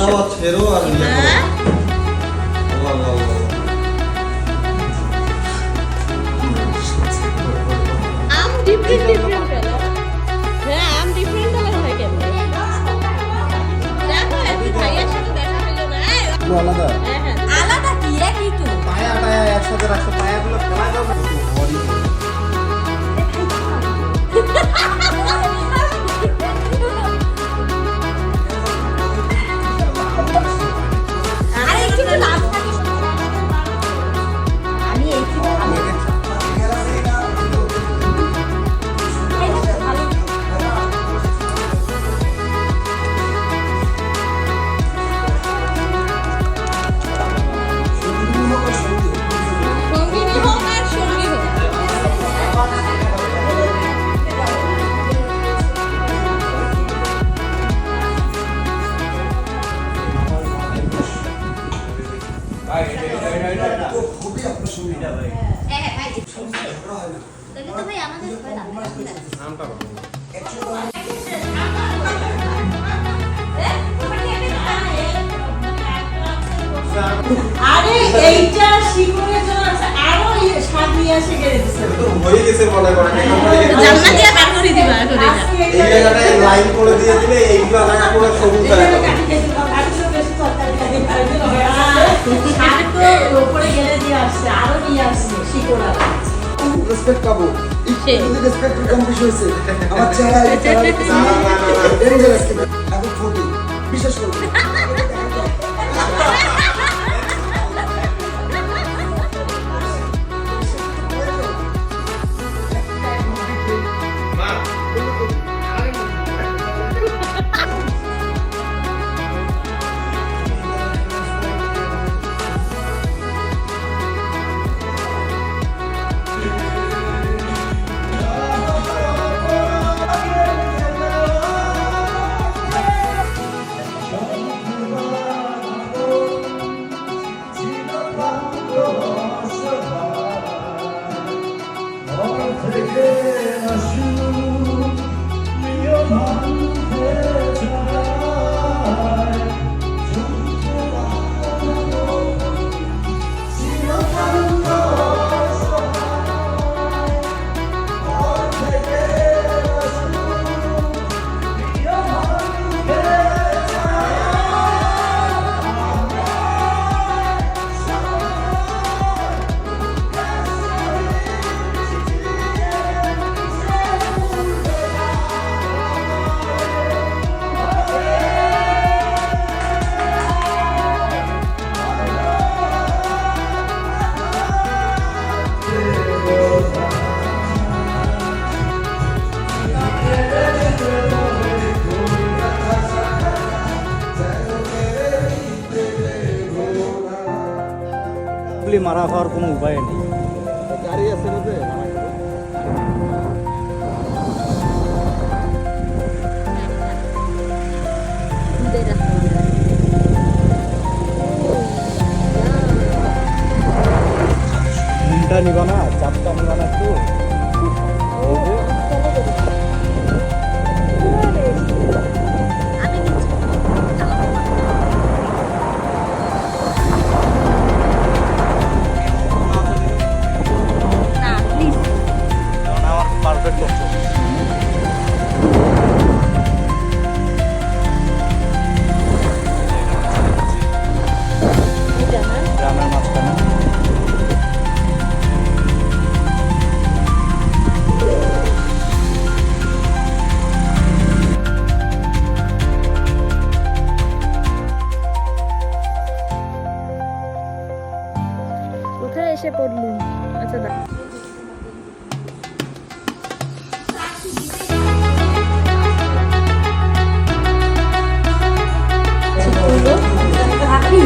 ছেড়ো আর আম different colour. হ্যাঁ আম different colour হয় কেন? দেখো একটু ভাইয়ার সাথে দেখা হলো না। আলাদা হ্যাঁ আলাদা কি একই তো। পায়া টায়া একসাথে রাখো, পায়াগুলো ফেলা যাবে না। আরে একটু লাভ থাকে। আমি এই কি সঙ্গিনী হোক আর সঙ্গী হোক। আরে এইটা শিখনের জন্য আছে, আরো স্বাদ নিয়ে এসে গেছে। তো হয়ে গেছে মনে করে জান্নাত দিয়ে বের করে দিবা করে না। এই জায়গাটায় লাইন করে দিয়ে দিলে এইগুলো জায়গা পুরো সবুজ হয়ে যাবে। স্বাদ তো উপরে গেলে দিয়ে আসছে, আরো নিয়ে আসছে শিকড়। রেসপেক্ট পাবো। সেই। যদি রেসপেক্ট কম বেশি হয়েছে আমার চেহারা ডেঞ্জারাস এখন ফোর্টি বিশ্বাস করবো। মারা খাওয়ার কোনো উপায় নেই। গাড়ি আছে না যে ঘুমটা নিবা না, চাপটা নিবা না একটু। আমার পারফেক্ট করছো। গ্রামের মাঝখানে কোথায় এসে পড়লি? আচ্ছা দা আপনি